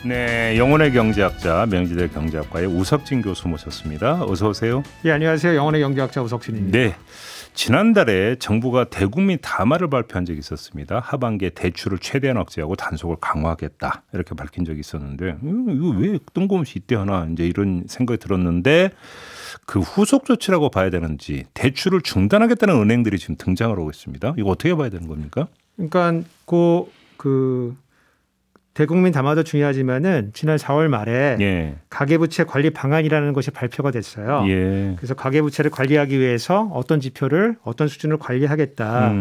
네, 영혼의 경제학자 명지대 경제학과의 우석진 교수 모셨습니다. 어서 오세요. 예, 안녕하세요. 영혼의 경제학자 우석진입니다. 네, 지난달에 정부가 대국민 담화를 발표한 적이 있었습니다. 하반기에 대출을 최대한 억제하고 단속을 강화하겠다 이렇게 밝힌 적이 있었는데 이거 왜 뜬금없이 이때 하나 이제 이런 생각이 들었는데 그 후속 조치라고 봐야 되는지 대출을 중단하겠다는 은행들이 지금 등장을 하고 있습니다. 이거 어떻게 봐야 되는 겁니까? 그러니까 그 대국민 담화도 중요하지만은 지난 4월 말에 예. 가계부채 관리 방안이라는 것이 발표가 됐어요. 예. 그래서 가계부채를 관리하기 위해서 어떤 지표를 어떤 수준으로 관리하겠다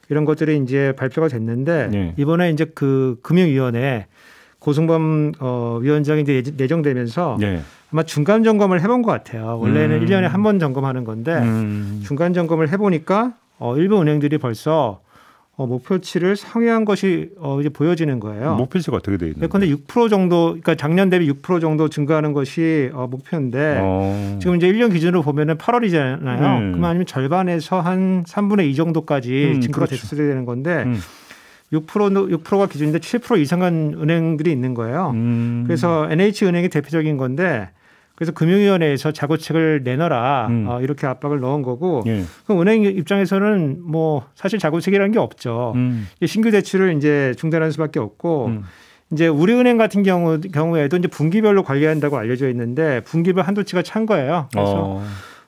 이런 것들이 이제 발표가 됐는데 예. 이번에 이제 그 금융위원회 고승범 위원장이 이제 내정되면서 예. 아마 중간 점검을 해본 것 같아요. 원래는 1년에 한 번 점검하는 건데 중간 점검을 해보니까 일부 은행들이 벌써 목표치를 상회한 것이 이제 보여지는 거예요. 목표치가 어떻게 되어 있는데? 그런데 6% 정도, 그러니까 작년 대비 6% 정도 증가하는 것이 목표인데 지금 이제 1년 기준으로 보면은 8월이잖아요. 그러면 아니면 절반에서 한 3분의 2 정도까지 증가가 그렇죠. 됐어야 되는 건데 6%가 기준인데 7% 이상한 은행들이 있는 거예요. 그래서 NH은행이 대표적인 건데 그래서 금융위원회에서 자구책을 내놔라 이렇게 압박을 넣은 거고 예. 그럼 은행 입장에서는 뭐 사실 자구책이라는 게 없죠. 신규 대출을 이제 중단할 수밖에 없고 이제 우리은행 같은 경우에도 이제 분기별로 관리한다고 알려져 있는데 분기별 한도치가 찬 거예요. 그래서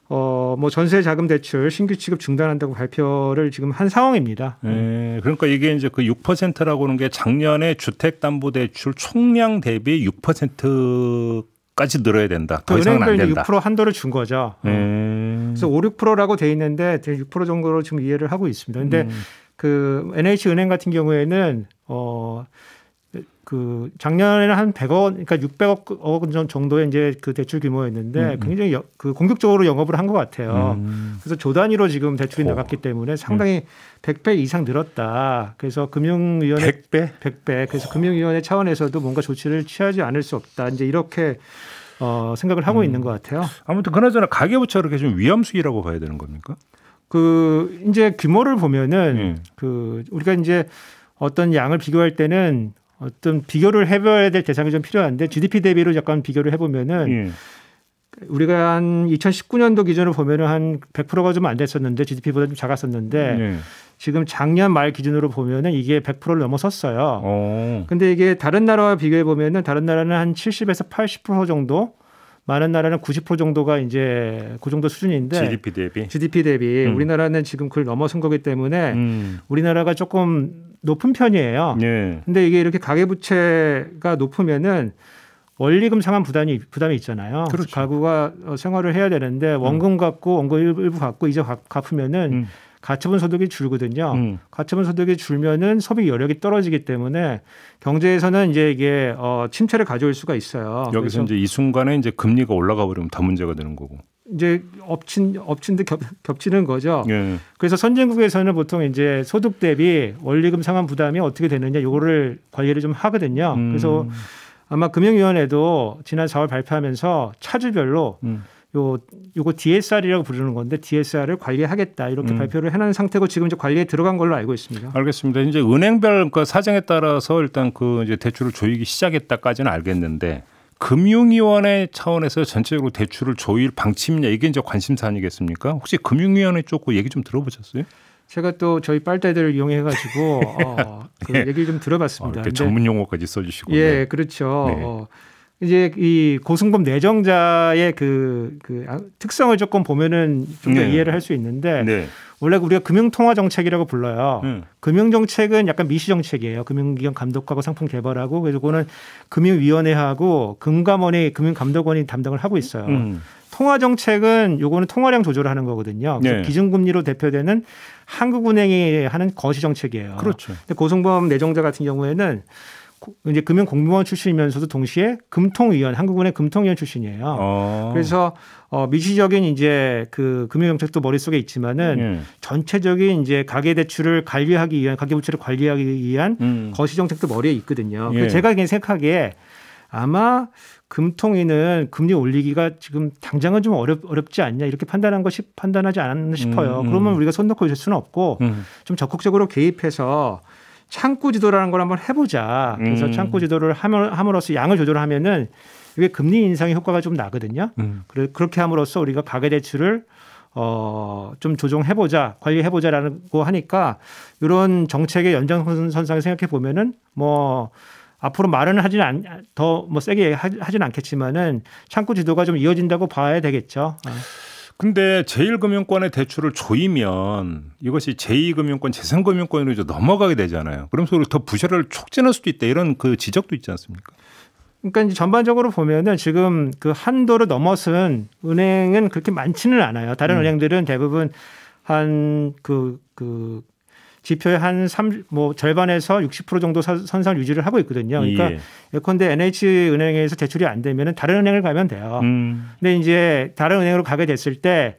뭐 전세 자금 대출 신규 취급 중단한다고 발표를 지금 한 상황입니다. 네, 그러니까 이게 이제 그 6%라고 하는 게 작년에 주택담보대출 총량 대비 6%까지 늘어야 된다. 더 이상은 안 된다. 6% 한도를 준 거죠. 그래서 5, 6%라고 돼 있는데 6% 정도로 지금 이해를 하고 있습니다. 그런데 그 NH은행 같은 경우에는 그 작년에는 한 100억, 그러니까 600억 정도의 이제 그 대출 규모였는데 굉장히 그 공격적으로 영업을 한 것 같아요. 그래서 조 단위로 지금 대출이 나갔기 때문에 상당히 100배 이상 늘었다. 그래서 금융위원회 100배. 그래서 금융위원회 차원에서도 뭔가 조치를 취하지 않을 수 없다. 이제 이렇게 생각을 하고 있는 것 같아요. 아무튼 그나저나 가계부채가 그렇게 좀 위험수위라고 봐야 되는 겁니까? 그 이제 규모를 보면은 그 우리가 이제 어떤 양을 비교할 때는 어떤 비교를 해봐야 될 대상이 좀 필요한데 GDP 대비로 약간 비교를 해보면은 우리가 한 2019년도 기준으로 보면은 한 100%가 좀 안 됐었는데 GDP보다 좀 작았었는데 지금 작년 말 기준으로 보면은 이게 100%를 넘어섰어요. 근데 이게 다른 나라와 비교해 보면은 다른 나라는 한 70에서 80% 정도, 많은 나라는 90% 정도가 이제 그 정도 수준인데 GDP 대비 우리나라는 지금 그걸 넘어선 거기 때문에 우리나라가 조금 높은 편이에요. 근데 이게 이렇게 가계부채가 높으면은 원리금 상환 부담이 있잖아요. 그렇죠. 가구가 생활을 해야 되는데 원금 갚고 원금 일부 갚고 이자 갚으면은 가처분 소득이 줄거든요. 가처분 소득이 줄면은 소비 여력이 떨어지기 때문에 경제에서는 이제 이게 침체를 가져올 수가 있어요. 여기서 이제 이 순간에 이제 금리가 올라가 버리면 더 문제가 되는 거고. 이제 엎친 데 겹치는 거죠. 그래서 선진국에서는 보통 이제 소득 대비 원리금 상환 부담이 어떻게 되느냐 요거를 관리를 좀 하거든요. 그래서 아마 금융위원회도 지난 4월 발표하면서 차주별로 요거 DSR이라고 부르는 건데 DSR을 관리하겠다 이렇게 발표를 해놓은 상태고 지금 이제 관리에 들어간 걸로 알고 있습니다. 알겠습니다. 이제 은행별 그 사정에 따라서 일단 그 이제 대출을 조이기 시작했다까지는 알겠는데 금융위원회 차원에서 전체적으로 대출을 조일 방침이냐 이게 이제 관심사 아니겠습니까? 혹시 금융위원회 쪽 얘기 좀 들어보셨어요? 제가 또 저희 빨대들을 이용해가지고 그 얘기를 좀 들어봤습니다. 이렇게 전문 용어까지 써주시고. 예, 그렇죠. 이제 이 고승범 내정자의 그 특성을 조금 보면은 좀 더 이해를 할 수 있는데 원래 우리가 금융통화정책이라고 불러요. 금융정책은 약간 미시정책이에요. 금융기관 감독하고 상품 개발하고 그래서 그거는 금융위원회하고 금감원이 금융감독원이 담당을 하고 있어요. 통화정책은 요거는 통화량 조절을 하는 거거든요. 그래서 기준금리로 대표되는 한국은행이 하는 거시정책이에요. 그렇죠. 근데 고승범 내정자 같은 경우에는 이제 금융공무원 출신이면서도 동시에 금통위원, 한국은행 금통위원 출신이에요. 그래서 미시적인 이제 그 금융정책도 머릿속에 있지만은 전체적인 이제 가계대출을 관리하기 위한 가계부채를 관리하기 위한 거시정책도 머리에 있거든요. 그래서 제가 그냥 생각하기에 아마 금통위는 금리 올리기가 지금 당장은 좀 어렵지 않냐 이렇게 판단하지 않았나 싶어요. 그러면 우리가 손 놓고 있을 수는 없고 좀 적극적으로 개입해서 창구 지도라는 걸 한번 해보자. 그래서 창구 지도를 함으로써 양을 조절하면은 이게 금리 인상의 효과가 좀 나거든요. 그렇게 함으로써 우리가 가계대출을 좀 조정해보자, 관리해보자라고 하니까 이런 정책의 연장선상에 생각해 보면은 뭐 앞으로 말은 더 세게 하진 않겠지만은 창구 지도가 좀 이어진다고 봐야 되겠죠. 근데 제1금융권의 대출을 조이면 이것이 제2금융권, 제3금융권으로 이제 넘어가게 되잖아요. 그러면서 더 부실화를 촉진할 수도 있다 이런 그 지적도 있지 않습니까? 그러니까 이제 전반적으로 보면은 지금 그 한도를 넘어선 은행은 그렇게 많지는 않아요. 다른 은행들은 대부분 한 지표의 절반에서 60% 정도 선상을 유지를 하고 있거든요. 그러니까 예컨대 NH은행에서 대출이 안 되면은 다른 은행을 가면 돼요. 근데 이제 다른 은행으로 가게 됐을 때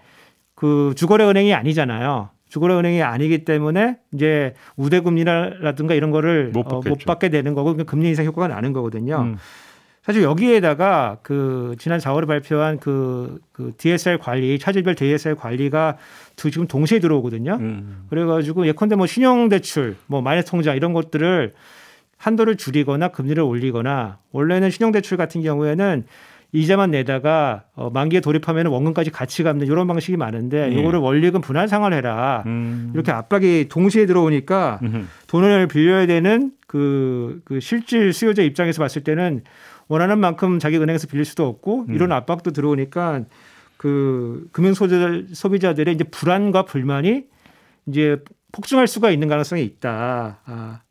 그 주거래 은행이 아니잖아요. 주거래 은행이 아니기 때문에 이제 우대금리라든가 이런 거를 못 받게 되는 거고 금리 인상 효과가 나는 거거든요. 사실 여기에다가 그 지난 4월에 발표한 그 DSR 관리, 차질별 DSR 관리가 지금 동시에 들어오거든요. 그래가지고 예컨대 뭐 신용대출, 뭐 마이너스 통장 이런 것들을 한도를 줄이거나 금리를 올리거나 원래는 신용대출 같은 경우에는 이자만 내다가 만기에 돌입하면 원금까지 같이 갚는 이런 방식이 많은데 이거를 원리금 분할 상환해라. 이렇게 압박이 동시에 들어오니까 돈을 빌려야 되는 그 실질 수요자 입장에서 봤을 때는 원하는 만큼 자기 은행에서 빌릴 수도 없고 이런 압박도 들어오니까 그 금융 소비자들의 이제 불안과 불만이 이제 폭증할 수가 있는 가능성이 있다.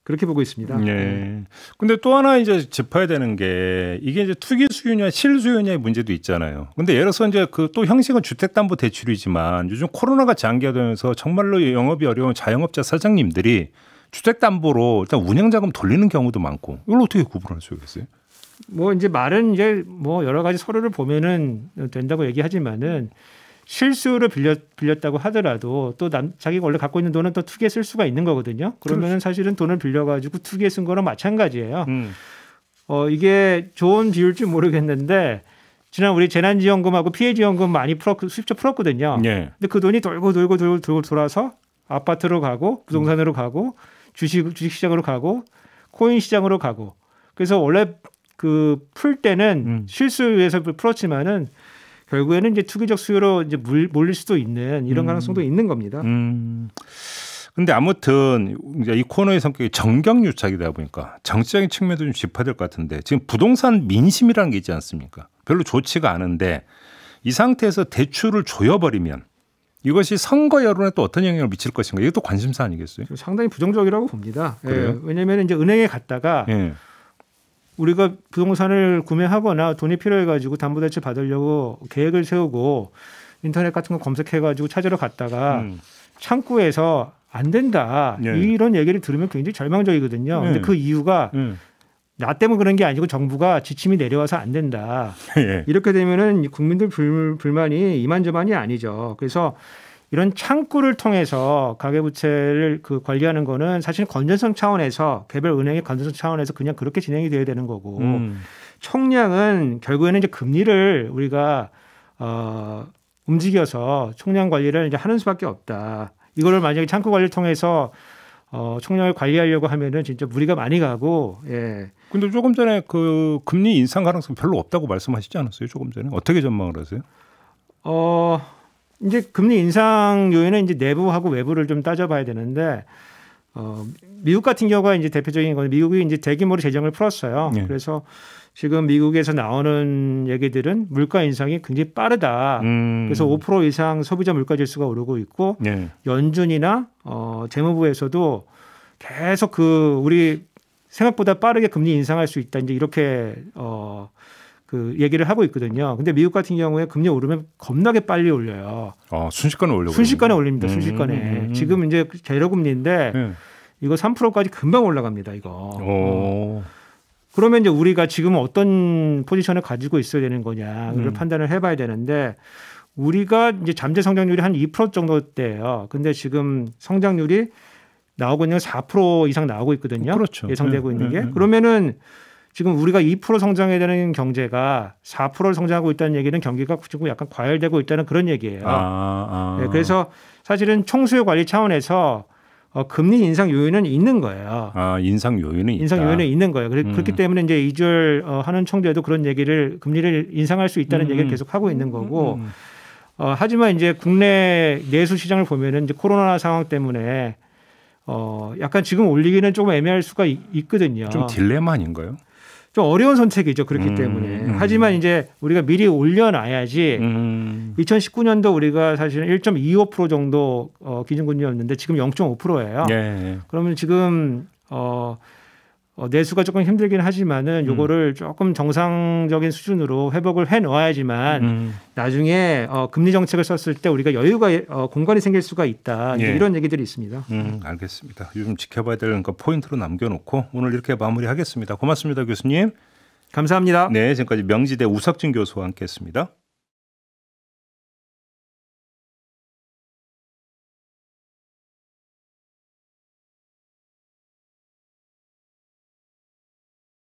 그렇게 보고 있습니다. 네. 근데 또 하나 이제 짚어야 되는 게 이게 이제 투기 수요냐 실수요냐의 문제도 있잖아요. 근데 예를 들어서 이제 그 또 형식은 주택담보대출이지만 요즘 코로나가 장기화되면서 정말로 영업이 어려운 자영업자 사장님들이 주택담보로 일단 운영자금 돌리는 경우도 많고 이걸 어떻게 구분할 수가 있어요? 뭐 이제 말은 이제 뭐 여러 가지 서류를 보면은 된다고 얘기하지만은 실수로 빌렸다고 하더라도 또 자기가 원래 갖고 있는 돈은 또 투기에 쓸 수가 있는 거거든요. 그러면은 사실은 돈을 빌려가지고 투기에 쓴 거랑 마찬가지예요. 이게 좋은 비율일지 모르겠는데 지난 우리 재난지원금하고 피해지원금 많이 수입자 풀었거든요. 네. 근데 그 돈이 돌고 돌아서 아파트로 가고 부동산으로 가고 주식시장으로 가고 코인 시장으로 가고 그래서 원래 그 풀 때는 실수해서 풀었지만은 결국에는 이제 투기적 수요로 이제 몰릴 수도 있는 이런 가능성도 있는 겁니다. 근데 아무튼 이 코너의 성격이 정경유착이다 보니까 정치적인 측면도 좀 짚어야 될 것 같은데 지금 부동산 민심이라는 게 있지 않습니까? 별로 좋지가 않은데 이 상태에서 대출을 조여버리면 이것이 선거 여론에 또 어떤 영향을 미칠 것인가 이것도 관심사 아니겠어요? 상당히 부정적이라고 봅니다. 그래요? 왜냐하면 이제 은행에 갔다가 우리가 부동산을 구매하거나 돈이 필요해가지고 담보대출 받으려고 계획을 세우고 인터넷 같은 거 검색해가지고 찾으러 갔다가 창구에서 안 된다 이런 얘기를 들으면 굉장히 절망적이거든요. 근데 그 이유가 나 때문에 그런 게 아니고 정부가 지침이 내려와서 안 된다. 이렇게 되면은 국민들 불만이 이만저만이 아니죠. 그래서 이런 창구를 통해서 가계부채를 관리하는 거는 사실 건전성 차원에서 개별 은행의 건전성 차원에서 그냥 그렇게 진행이 돼야 되는 거고 총량은 결국에는 이제 금리를 우리가 움직여서 총량 관리를 이제 하는 수밖에 없다. 이거를 만약에 창구 관리를 통해서 총량을 관리하려고 하면은 진짜 무리가 많이 가고. 근데 조금 전에 그 금리 인상 가능성 별로 없다고 말씀하시지 않았어요? 조금 전에 어떻게 전망을 하세요? 이제 금리 인상 요인은 이제 내부하고 외부를 좀 따져봐야 되는데 미국 같은 경우가 이제 대표적인 건 미국이 이제 대규모로 재정을 풀었어요. 그래서 지금 미국에서 나오는 얘기들은 물가 인상이 굉장히 빠르다. 그래서 5% 이상 소비자 물가 지수가 오르고 있고 연준이나 재무부에서도 계속 우리 생각보다 빠르게 금리 인상할 수 있다. 이제 이렇게 얘기를 하고 있거든요. 근데 미국 같은 경우에 금리 오르면 겁나게 빨리 올려요. 순식간에 올려요. 순식간에 올립니다. 순식간에. 지금 이제 제로금리인데 이거 3%까지 금방 올라갑니다. 이거. 그러면 이제 우리가 지금 어떤 포지션을 가지고 있어야 되는 거냐를 판단을 해봐야 되는데 우리가 이제 잠재 성장률이 한 2% 정도대예요. 근데 지금 성장률이 나오고 있는 4% 이상 나오고 있거든요. 그렇죠. 예상되고 있는 게. 그러면은 지금 우리가 2% 성장해야 되는 경제가 4%를 성장하고 있다는 얘기는 경기가 지금 약간 과열되고 있다는 그런 얘기예요. 그래서 사실은 총수요 관리 차원에서 금리 인상 요인은 있는 거예요. 아, 인상 요인은 있다. 인상 요인은 있는 거예요. 그렇기 때문에 이제 이주열 하는 총재도 그런 얘기를 금리를 인상할 수 있다는 얘기를 계속 하고 있는 거고. 하지만 이제 국내 내수 시장을 보면은 이제 코로나 상황 때문에 약간 지금 올리기는 조금 애매할 수가 있거든요. 좀 딜레마 아닌가요? 좀 어려운 선택이죠. 그렇기 때문에. 하지만 이제 우리가 미리 올려놔야지 2019년도 우리가 사실은 1.25% 정도 기준금리였는데 지금 0.5%예요. 예. 그러면 지금 내수가 조금 힘들긴 하지만은 요거를 조금 정상적인 수준으로 회복을 해 놓아야지만 나중에 금리 정책을 썼을 때 우리가 여유가 공간이 생길 수가 있다. 예. 이런 얘기들이 있습니다. 알겠습니다. 요즘 지켜봐야 될 그러니까 포인트로 남겨놓고 오늘 이렇게 마무리하겠습니다. 고맙습니다, 교수님. 감사합니다. 네, 지금까지 명지대 우석진 교수와 함께했습니다.